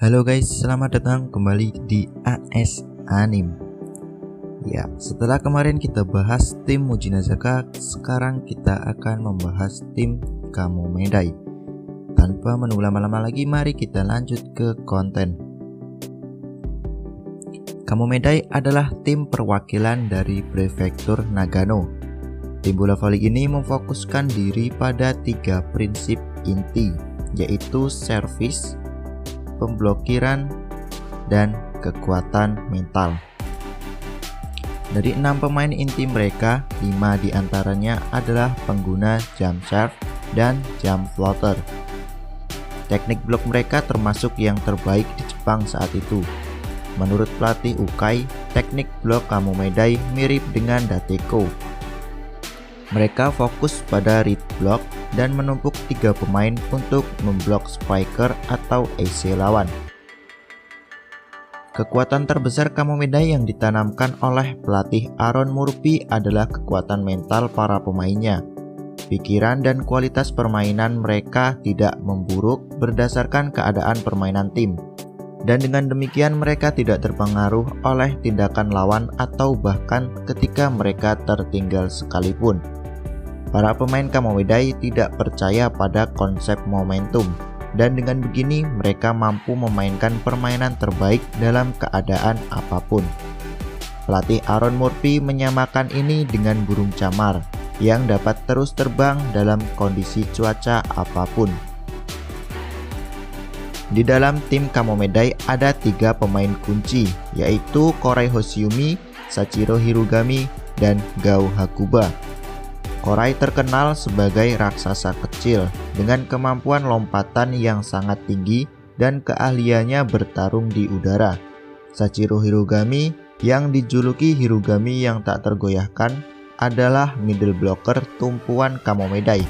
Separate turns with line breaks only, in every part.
Halo guys, selamat datang kembali di AS Anim. Ya, setelah kemarin kita bahas tim Muji Nazaka, sekarang kita akan membahas tim Kamomedai. Tanpa menunggu lama-lama lagi, mari kita lanjut ke konten. Kamomedai adalah tim perwakilan dari prefektur Nagano. Tim bola voli ini memfokuskan diri pada 3 prinsip inti, yaitu servis, pemblokiran, dan kekuatan mental. Dari 6 pemain inti mereka, 5 diantaranya adalah pengguna jump serve dan jump floater. Teknik blok mereka termasuk yang terbaik di Jepang saat itu. Menurut pelatih Ukai, teknik blok Kamomedai mirip dengan Dateko. Mereka fokus pada read block dan menumpuk 3 pemain untuk memblok spiker atau AC lawan. Kekuatan terbesar Kamomedai yang ditanamkan oleh pelatih Aaron Murphy adalah kekuatan mental para pemainnya. Pikiran dan kualitas permainan mereka tidak memburuk berdasarkan keadaan permainan tim. Dan dengan demikian mereka tidak terpengaruh oleh tindakan lawan atau bahkan ketika mereka tertinggal sekalipun. Para pemain Kamomedai tidak percaya pada konsep momentum, dan dengan begini mereka mampu memainkan permainan terbaik dalam keadaan apapun. Pelatih Aaron Murphy menyamakan ini dengan burung camar yang dapat terus terbang dalam kondisi cuaca apapun. Di dalam tim Kamomedai ada 3 pemain kunci, yaitu Korai Hoshiumi, Sachiro Hirugami, dan Gao Hakuba. Korai terkenal sebagai raksasa kecil dengan kemampuan lompatan yang sangat tinggi dan keahliannya bertarung di udara. Sachiro Hirugami, yang dijuluki Hirugami yang tak tergoyahkan, adalah middle blocker tumpuan Kamomedai.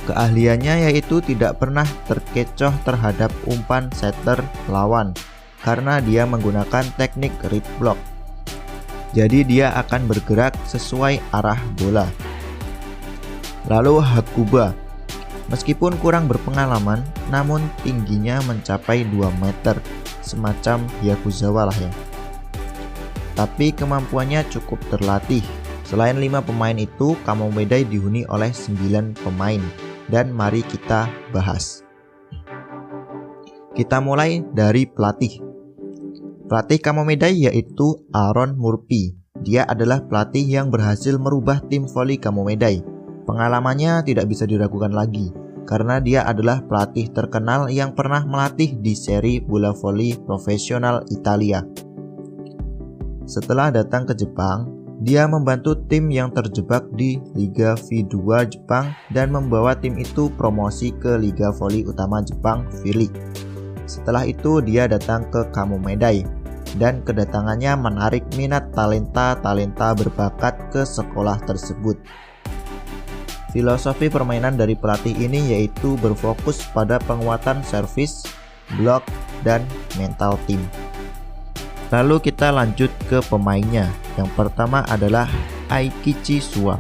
Keahliannya yaitu tidak pernah terkecoh terhadap umpan setter lawan karena dia menggunakan teknik read block. Jadi dia akan bergerak sesuai arah bola. Lalu Hakuba, meskipun kurang berpengalaman, namun tingginya mencapai 2 meter, semacam Yakuzawa lah ya. Tapi kemampuannya cukup terlatih. Selain 5 pemain itu, Kamomedai dihuni oleh 9 pemain, dan mari kita bahas. Kita mulai dari pelatih. Pelatih Kamomedai yaitu Aaron Murphy. Dia adalah pelatih yang berhasil merubah tim voli Kamomedai. Pengalamannya tidak bisa diragukan lagi, karena dia adalah pelatih terkenal yang pernah melatih di seri bola voli profesional Italia. Setelah datang ke Jepang, dia membantu tim yang terjebak di Liga V2 Jepang dan membawa tim itu promosi ke Liga Voli Utama Jepang V-League. Setelah itu dia datang ke Kamomedai, dan kedatangannya menarik minat talenta-talenta berbakat ke sekolah tersebut. Filosofi permainan dari pelatih ini yaitu berfokus pada penguatan servis, blok, dan mental tim. Lalu kita lanjut ke pemainnya. Yang pertama adalah Aikichi Suwa.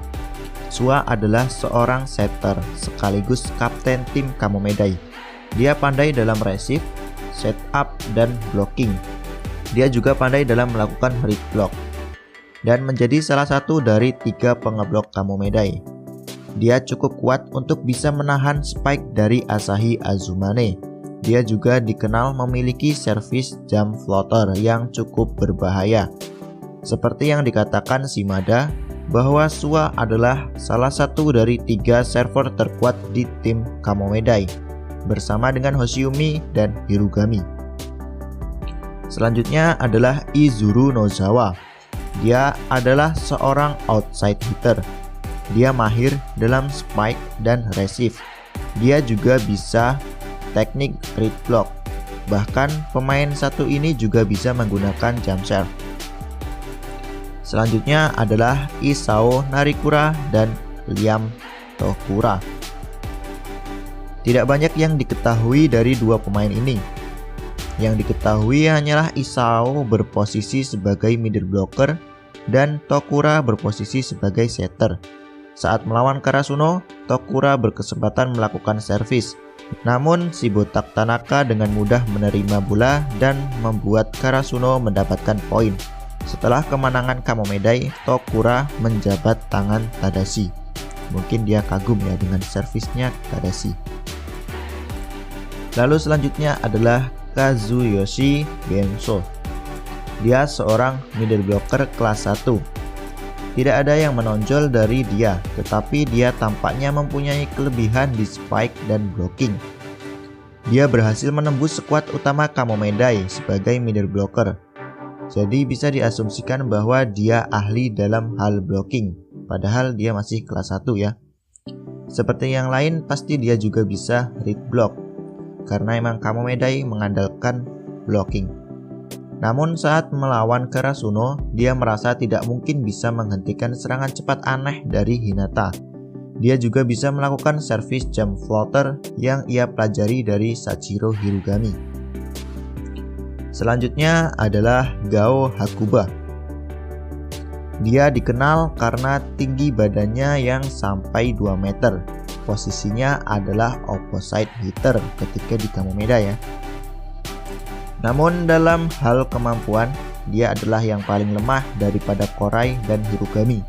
Suwa adalah seorang setter sekaligus kapten tim Kamomedai. Dia pandai dalam receive, setup, dan blocking. Dia juga pandai dalam melakukan read block dan menjadi salah satu dari 3 pengeblok Kamomedai. Dia cukup kuat untuk bisa menahan spike dari Asahi Azumane. Dia juga dikenal memiliki servis jump floater yang cukup berbahaya. Seperti yang dikatakan Shimada, bahwa Suwa adalah salah satu dari 3 server terkuat di tim Kamomedai, bersama dengan Hoshiumi dan Hirugami. Selanjutnya adalah Izuru Nozawa. Dia adalah seorang outside hitter. Dia mahir dalam spike dan receive. Dia juga bisa teknik read block. Bahkan pemain satu ini juga bisa menggunakan jump serve. Selanjutnya adalah Isao Narikura dan Liam Tokura. Tidak banyak yang diketahui dari 2 pemain ini. Yang diketahui hanyalah Isao berposisi sebagai middle blocker dan Tokura berposisi sebagai setter. Saat melawan Karasuno, Tokura berkesempatan melakukan servis, Namun si botak Tanaka dengan mudah menerima bola dan membuat Karasuno mendapatkan poin. Setelah kemenangan Kamomedai, Tokura menjabat tangan Tadashi. Mungkin dia kagum ya dengan servisnya Tadashi. Lalu selanjutnya adalah Kazuyoshi Genso. Dia seorang middle blocker kelas 1. Tidak ada yang menonjol dari dia, tetapi dia tampaknya mempunyai kelebihan di spike dan blocking. Dia berhasil menembus skuad utama Kamomedai sebagai middle blocker. Jadi bisa diasumsikan bahwa dia ahli dalam hal blocking, padahal dia masih kelas 1 ya. Seperti yang lain, pasti dia juga bisa read block, karena emang Kamomedai mengandalkan blocking. Namun saat melawan Karasuno, dia merasa tidak mungkin bisa menghentikan serangan cepat aneh dari Hinata. Dia juga bisa melakukan service jump floater yang ia pelajari dari Sachiro Hirugami. Selanjutnya adalah Gao Hakuba. Dia dikenal karena tinggi badannya yang sampai 2 meter. Posisinya adalah opposite hitter ketika di Kamomedai ya. Namun dalam hal kemampuan, dia adalah yang paling lemah daripada Korai dan Hirugami.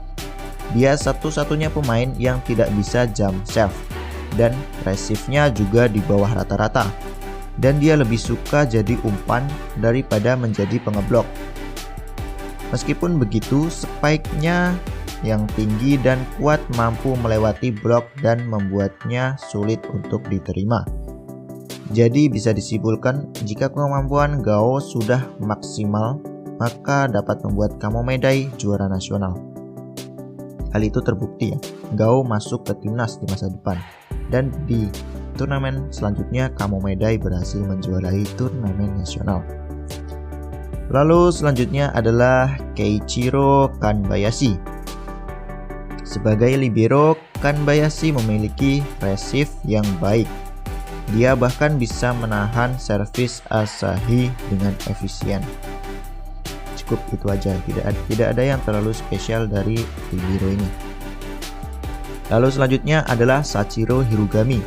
Dia satu-satunya pemain yang tidak bisa jump serve, dan receive-nya juga di bawah rata-rata. Dan dia lebih suka jadi umpan daripada menjadi pengeblok. Meskipun begitu, spike-nya yang tinggi dan kuat mampu melewati blok dan membuatnya sulit untuk diterima. Jadi bisa disimpulkan, jika kemampuan Gao sudah maksimal, maka dapat membuat Kamomedai juara nasional. Hal itu terbukti ya, Gao masuk ke timnas di masa depan. Dan di turnamen selanjutnya Kamomedai berhasil menjuarai turnamen nasional. Lalu selanjutnya adalah Keiichiro Kanbayashi. Sebagai libero, Kanbayashi memiliki receive yang baik. Dia bahkan bisa menahan servis Asahi dengan efisien. Cukup itu aja, tidak ada yang terlalu spesial dari libero ini. Lalu selanjutnya adalah Sachiro Hirugami.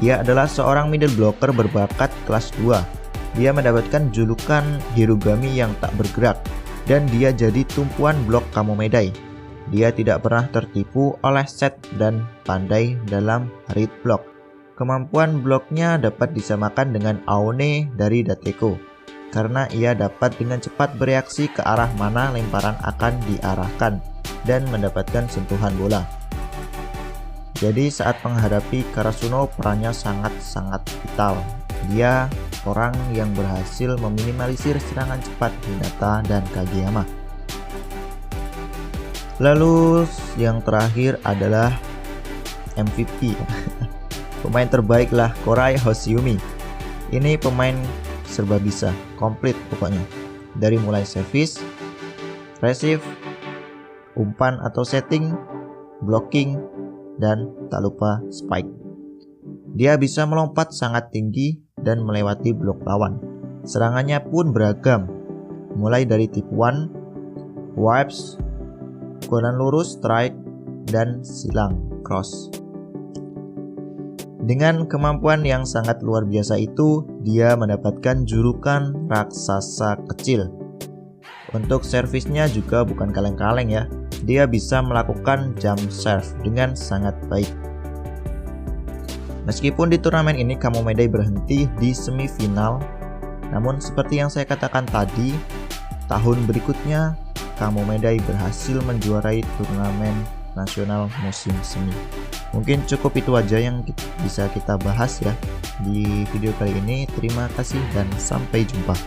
Dia adalah seorang middle blocker berbakat kelas 2. Dia mendapatkan julukan Hirugami yang tak bergerak, dan dia jadi tumpuan blok Kamomedai. Dia tidak pernah tertipu oleh set dan pandai dalam read block. Kemampuan bloknya dapat disamakan dengan Aone dari Dateko, karena ia dapat dengan cepat bereaksi ke arah mana lemparan akan diarahkan dan mendapatkan sentuhan bola. Jadi saat menghadapi Karasuno, perannya sangat-sangat vital. Dia orang yang berhasil meminimalisir serangan cepat Hinata dan Kageyama. Lalu yang terakhir adalah MVP. Pemain terbaik lah Korai Hoshiumi. Ini pemain serba bisa, komplit pokoknya. Dari mulai service, receive, umpan atau setting, blocking, dan tak lupa spike. Dia bisa melompat sangat tinggi dan melewati blok lawan. Serangannya pun beragam, mulai dari tipuan, wipes, pukulan lurus, strike, dan silang cross. Dengan kemampuan yang sangat luar biasa itu, dia mendapatkan julukan raksasa kecil. Untuk servisnya juga bukan kaleng-kaleng ya. Dia bisa melakukan jump serve dengan sangat baik. Meskipun di turnamen ini Kamomedai berhenti di semifinal, namun seperti yang saya katakan tadi, tahun berikutnya Kamomedai berhasil menjuarai turnamen nasional musim semi. Mungkin cukup itu aja yang bisa kita bahas ya di video kali ini. Terima kasih dan sampai jumpa.